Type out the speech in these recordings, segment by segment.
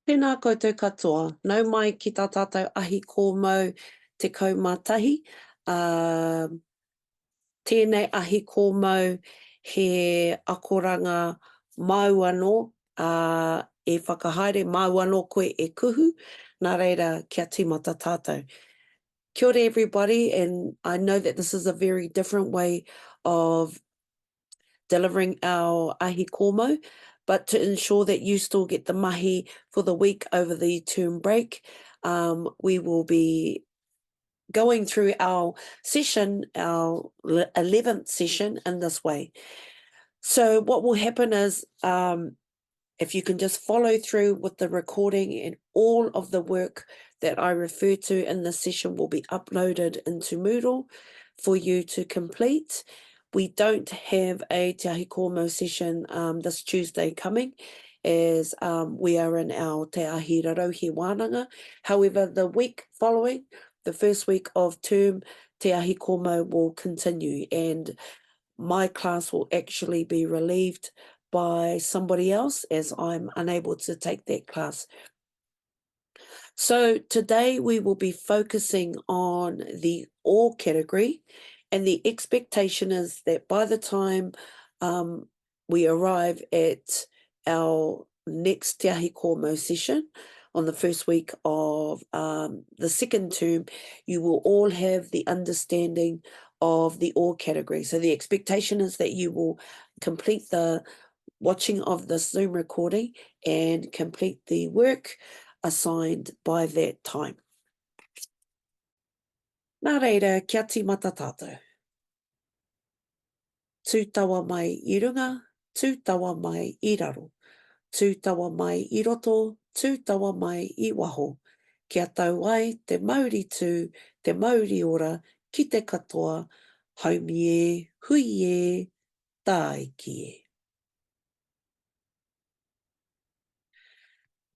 Tēnā koutou katoa. Nau mai ki tā tātou ahi kōmau te kaumātahi. Tēnei ahi kōmau he akoranga mau anō, e whakahaere mau anō koe e kuhu, nā reira kia tīmata tātou. Kia ora everybody, and I know that this is a very different way of delivering our ahi kōmau, but to ensure that you still get the mahi for the week over the term break, we will be going through our session, our 11th session in this way. So what will happen is, if you can just follow through with the recording, and all of the work that I refer to in this session will be uploaded into Moodle for you to complete. We don't have a Te Ahi Kōmau session this Tuesday coming, as we are in our Te Ahi Rarauhi Wānanga. However, the week following, the first week of term, Te Ahi Kōmau will continue, and my class will actually be relieved by somebody else, as I'm unable to take that class. So today we will be focusing on the all category, and the expectation is that by the time we arrive at our next Te Ahi Kōmau session on the first week of the second term, you will all have the understanding of the all category. So the expectation is that you will complete the watching of the Zoom recording and complete the work assigned by that time. Nā reira, kia tīmata tātou. Tūtawa mai I runga, tūtawa mai I raro, tūtawa mai I roto, tūtawa mai I waho. Kia tau ai te mauri tū, te mauri ora, ki te katoa, haumi e, hui e, tāiki e.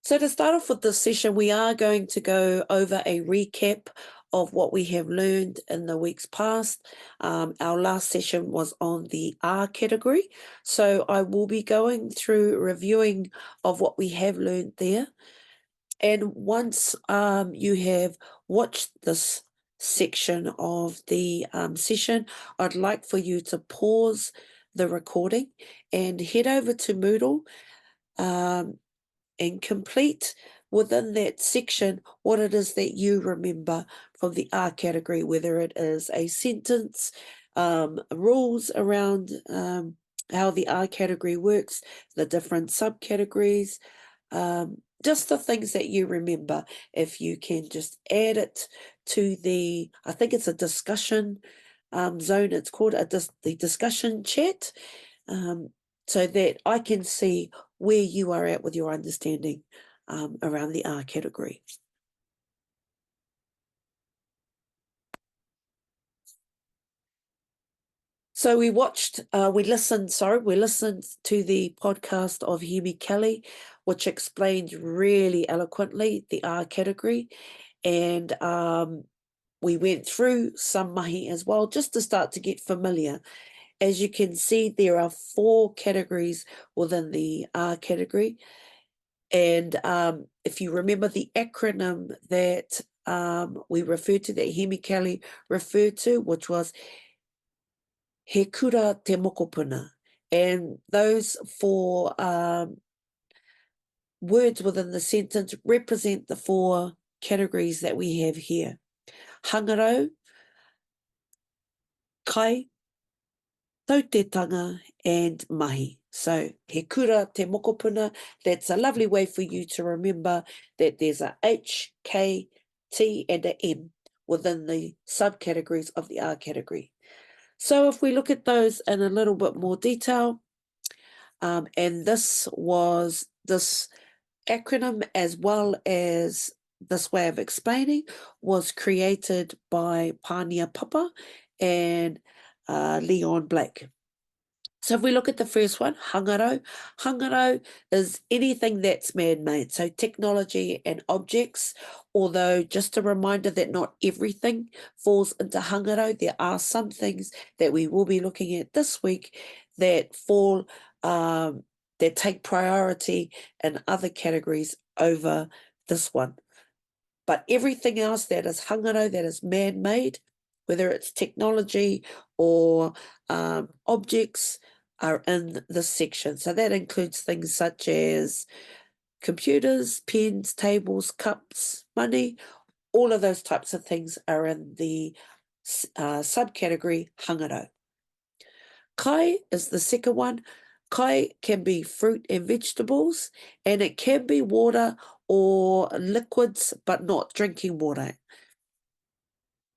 So to start off with this session, we are going to go over a recap of what we have learned in the weeks past. Our last session was on the R category, so I will be going through reviewing of what we have learned there. And once you have watched this section of the session, I'd like for you to pause the recording and head over to Moodle and complete within that section what it is that you remember from the R category, whether it is a sentence, rules around how the R category works, the different subcategories, just the things that you remember. If you can just add it to the, I think it's a discussion zone, it's called the discussion chat, so that I can see where you are at with your understanding around the R category. So we listened to the podcast of Hikaia, which explained really eloquently the R category, and we went through some mahi as well, just to start to get familiar. As you can see, there are 4 categories within the R category. And if you remember the acronym that we referred to, that Hikaia referred to, which was He kura te mokopuna. And those 4 words within the sentence represent the 4 categories that we have here. Hangarau, kai, tautetanga, and mahi. So, he kura te mokopuna, that's a lovely way for you to remember that there's a H, K, T, and a M within the subcategories of the R category. So if we look at those in a little bit more detail, and this acronym, as well as this way of explaining, was created by Pānia Papa and Leon Blake. So if we look at the first one, hangarau is anything that's man-made, so technology and objects, although just a reminder that not everything falls into hangarau. There are some things that we will be looking at this week that fall that take priority in other categories over this one. But everything else that is hangaro, that is man-made, whether it's technology or objects, are in this section. So that includes things such as computers, pens, tables, cups, money, all of those types of things are in the subcategory hangaro. Kai is the second one. Kai can be fruit and vegetables, and it can be water or liquids, but not drinking water.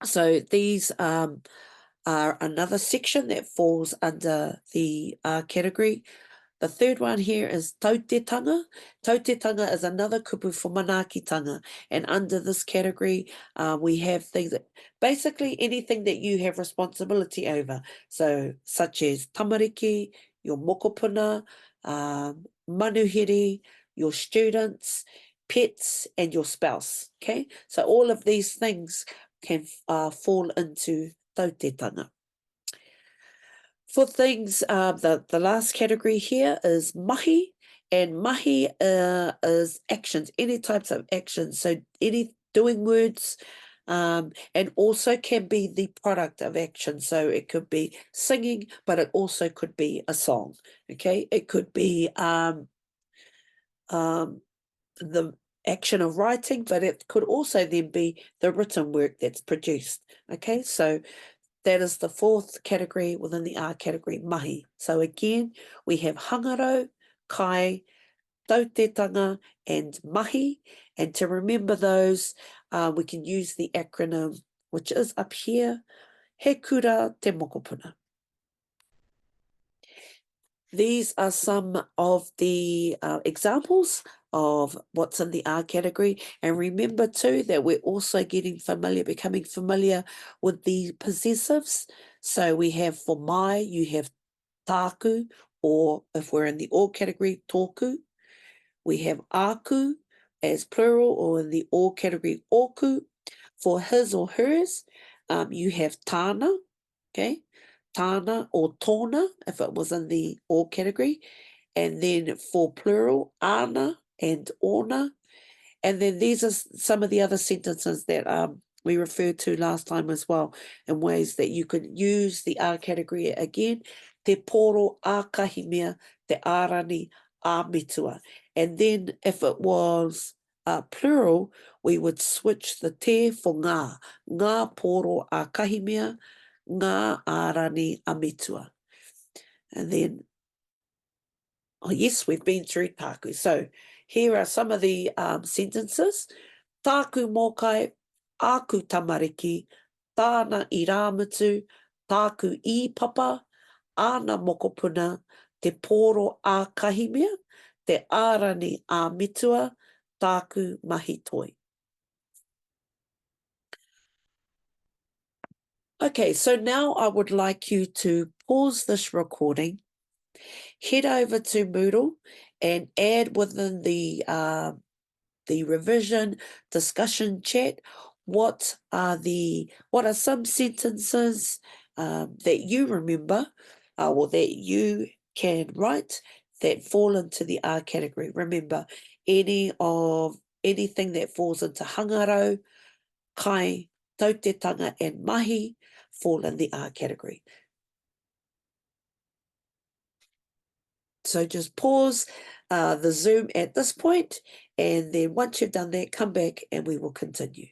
So these are another section that falls under the category. The third one here is tautetanga. Tautetanga is another kupu for manaakitanga. And under this category, we have things that, basically anything that you have responsibility over. So, such as tamariki, your mokopuna, manuhiri, your students, pets, and your spouse. Okay? So all of these things can fall into tautetanga. For things, the last category here is mahi, and mahi is actions, any types of actions. So any doing words, and also can be the product of action. So it could be singing, but it also could be a song. Okay, it could be the action of writing, but it could also then be the written work that's produced. Okay, so that is the fourth category within the R category, mahi. So again, we have hangaro, kai, tautetanga, and mahi. And to remember those, we can use the acronym, which is up here, he kura te mokopuna. These are some of the examples of what's in the R category. And remember too that we're also becoming familiar with the possessives. So we have for mai, you have taku, or if we're in the all category, tōku. We have aku as plural, or in the all category, oku. For his or hers, you have tāna, okay? Tāna or tōna, if it was in the all category. And then for plural, ana and ona. And then these are some of the other sentences that we referred to last time as well, in ways that you could use the R category again. Te poro a kahimea, te ārani a mitua. And then if it was plural, we would switch the te for ngā. Ngā poro a kahimea, ngā ārani a mitua. And then, oh yes, we've been through taku. So here are some of the sentences. Tāku mōkai, aku tamariki, tāna I rāmutu, tāku I papa, ana mokopuna, te poro a kahimea, te ārani a mitua, tāku mahi toi. Okay, so now I would like you to pause this recording, head over to Moodle and add within the revision discussion chat what are some sentences that you remember or that you can write that fall into the R category. Remember, anything that falls into hangaro, kai, tautetanga, and mahi fall in the R category. So just pause the Zoom at this point, and then once you've done that, come back and we will continue.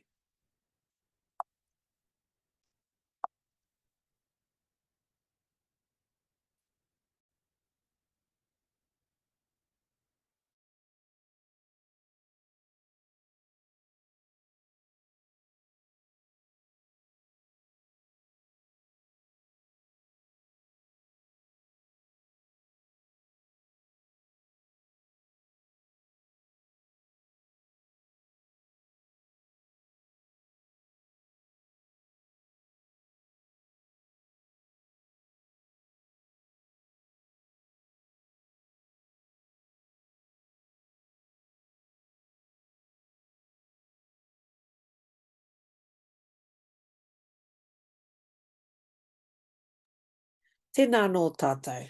Tēnā nō tātou.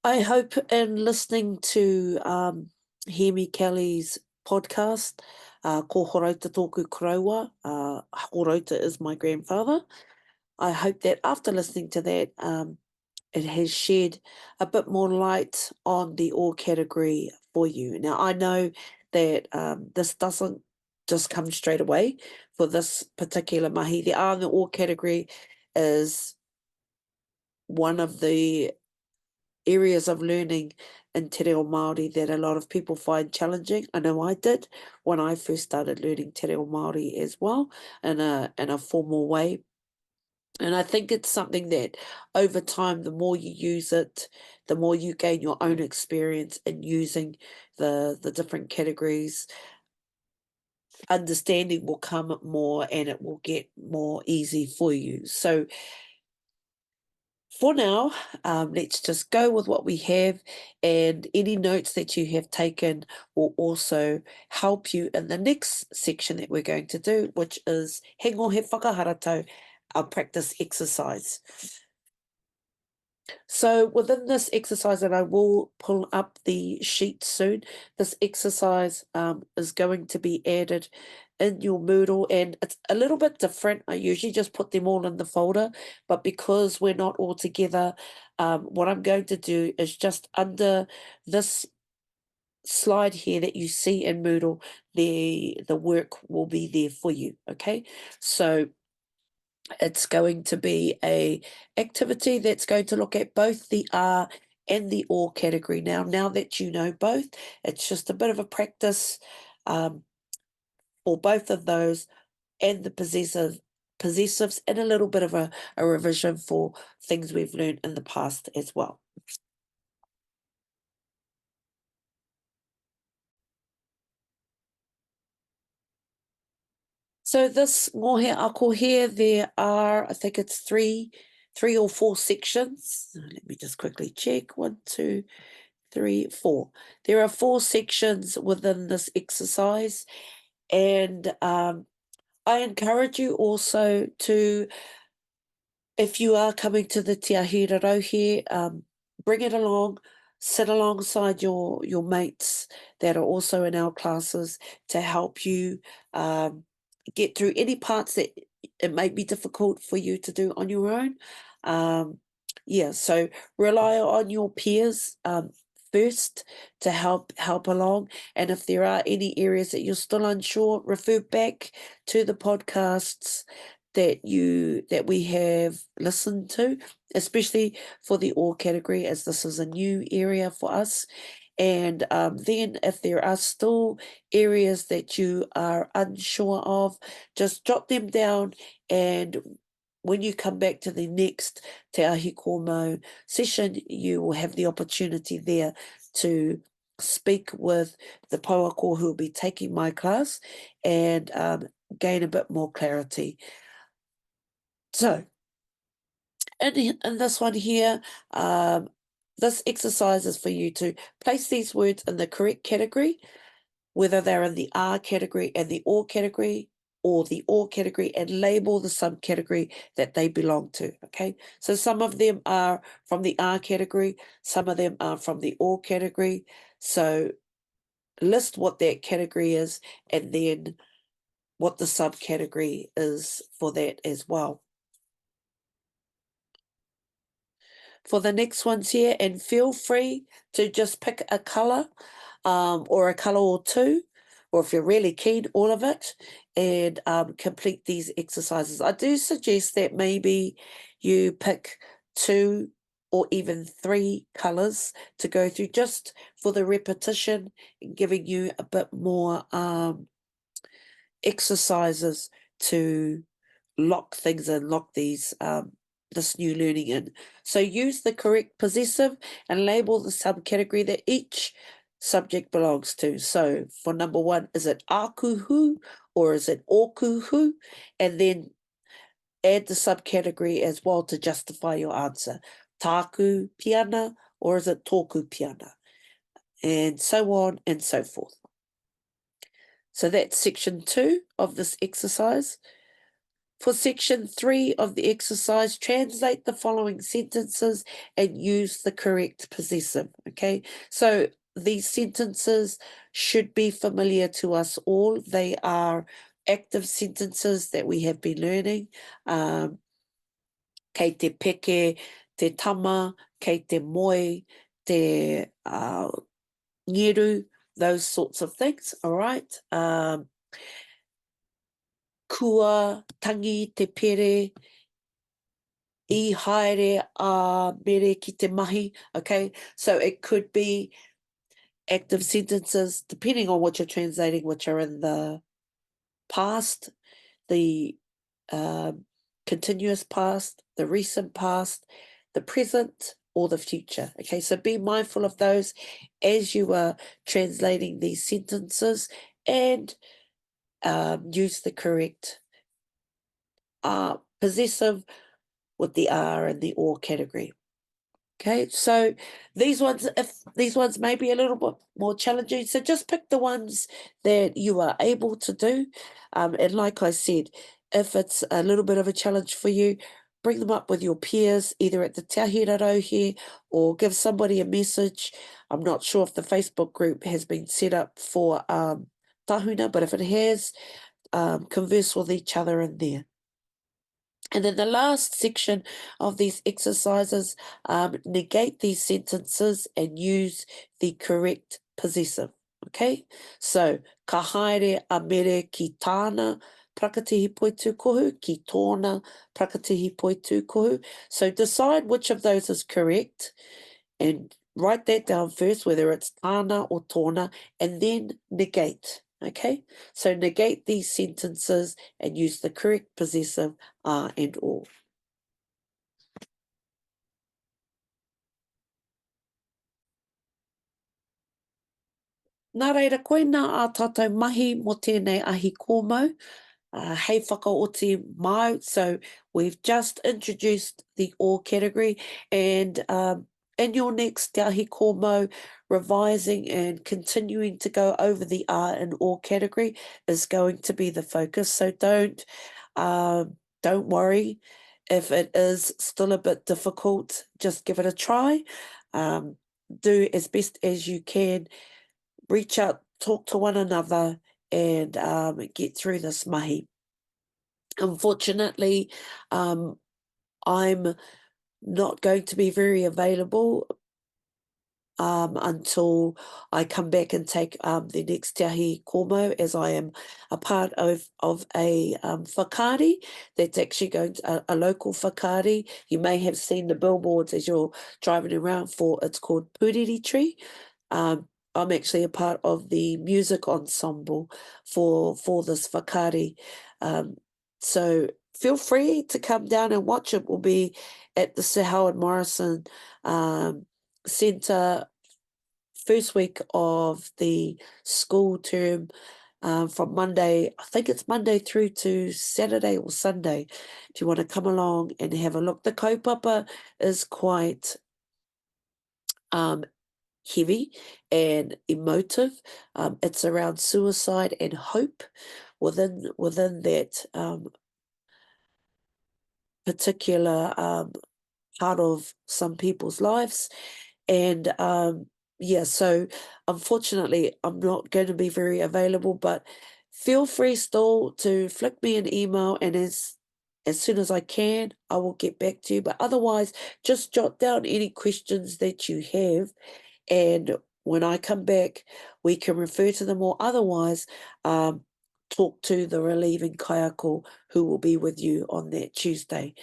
I hope in listening to Hemi Kelly's podcast, Ko Horauta Tōku Karaua, Horauta is my grandfather. I hope that after listening to that, it has shed a bit more light on the all category for you. Now, I know that this doesn't just come straight away for this particular mahi. The and the all category is one of the areas of learning in Te Reo Māori that a lot of people find challenging. I know I did when I first started learning Te Reo Māori as well in a formal way. And I think it's something that over time, the more you use it, the more you gain your own experience in using the different categories. Understanding will come more and it will get more easy for you. So for now, let's just go with what we have, and any notes that you have taken will also help you in the next section that we're going to do, which is he ngohe whakaharatau, our practice exercise. So within this exercise, and I will pull up the sheet soon, this exercise is going to be added in your Moodle, and it's a little bit different. I usually just put them all in the folder, but because we're not all together, what I'm going to do is just under this slide here that you see in Moodle, the work will be there for you, okay? So it's going to be a activity that's going to look at both the R and the OR category. Now that you know both, it's just a bit of a practice for both of those and the possessives and a little bit of a revision for things we've learned in the past as well. So this mohe ako here, there are, I think it's three or four sections. Let me just quickly check. 1, 2, 3, 4. There are 4 sections within this exercise, and I encourage you also to, if you are coming to the Te Ahirarau here, bring it along, sit alongside your mates that are also in our classes to help you get through any parts that it may be difficult for you to do on your own. Yeah, so rely on your peers first to help along, and if there are any areas that you're still unsure, refer back to the podcasts that we have listened to, especially for the OR category, as this is a new area for us. And then if there are still areas that you are unsure of, just jot them down, and when you come back to the next Te Ahi Komo session, you will have the opportunity there to speak with the pauako who will be taking my class and gain a bit more clarity. So, in this one here, this exercise is for you to place these words in the correct category, whether they're in the R category and the OR category, or the OR category, and label the subcategory that they belong to, okay? So some of them are from the R category, some of them are from the OR category. So list what that category is, and then what the subcategory is for that as well. For the next ones here, and feel free to just pick a colour or a colour or two, or if you're really keen, all of it, and complete these exercises. I do suggest that maybe you pick 2 or even 3 colours to go through, just for the repetition, giving you a bit more exercises to lock things in, lock these this new learning in. So use the correct possessive and label the subcategory that each subject belongs to. So for number 1, is it akuhu or is it okuhu? And then add the subcategory as well to justify your answer. Taku piana or is it tōku piana? And so on and so forth. So that's section 2 of this exercise. For section 3 of the exercise, translate the following sentences and use the correct possessive, okay? So these sentences should be familiar to us all. They are active sentences that we have been learning. Kei te peke, te tama, kei te moe, te ngeru, those sorts of things, all right? Kua tangi te pere, I haere a mere ki te mahi, okay? So it could be active sentences, depending on what you're translating, which are in the past, the continuous past, the recent past, the present, or the future. Okay, so be mindful of those as you are translating these sentences and use the correct possessive with the are and the or category. Okay, so these ones, if these ones may be a little bit more challenging, so just pick the ones that you are able to do. And like I said, if it's a little bit of a challenge for you, bring them up with your peers, either at the Te Ahi Rarauhe or give somebody a message. I'm not sure if the Facebook group has been set up for tahuna, but if it has, converse with each other in there. And then the last section of these exercises, negate these sentences and use the correct possessive, okay? So, ka haere a mere ki tāna prakatihi poitu kohu, ki tōna prakatihi poitu kohu. So decide which of those is correct and write that down first, whether it's tāna or tōna, and then negate. Okay, so negate these sentences and use the correct possessive are and or. Nā reira, koe nā a tātou mahi mo tēnei ahi kōmau. Hei whakaoti mau, so we've just introduced the or category, and in your next Te Ahi Kōmau, revising and continuing to go over the are and or category is going to be the focus. So don't worry if it is still a bit difficult. Just give it a try. Do as best as you can. Reach out, talk to one another, and get through this mahi. Unfortunately, I'm not going to be very available until I come back and take the next Te Ahi Kōmau, as I am a part of a whakaari that's actually going to, a local whakaari. You may have seen the billboards as you're driving around for, it's called Puriri Tree. I'm actually a part of the music ensemble for this whakaari. So feel free to come down and watch. It will be at the Sir Howard Morrison Centre, first week of the school term, from Monday, I think it's Monday through to Saturday or Sunday, if you want to come along and have a look. The kaupapa is quite heavy and emotive. It's around suicide and hope within that particular part of some people's lives. And yeah, so unfortunately, I'm not going to be very available, but feel free still to flick me an email, and as soon as I can, I will get back to you. But otherwise, just jot down any questions that you have, and when I come back, we can refer to them, or otherwise, talk to the relieving kaiako who will be with you on that Tuesday.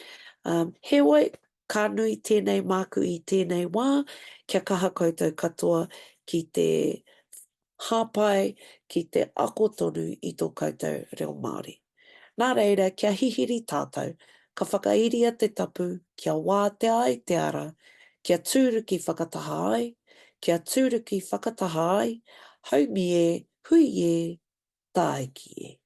He wai, ka nui tēnei māku I tēnei wā, kia kaha koutou katoa ki te hāpai, ki te ako tonu I tō koutou reo Māori. Nā reira, kia hihiri tātou, ka whakairia te tapu, kia wā te ai te ara, kia tūruki whakataha ai, kia tūruki whakataha ai, haumi e, hui e, tāiki e.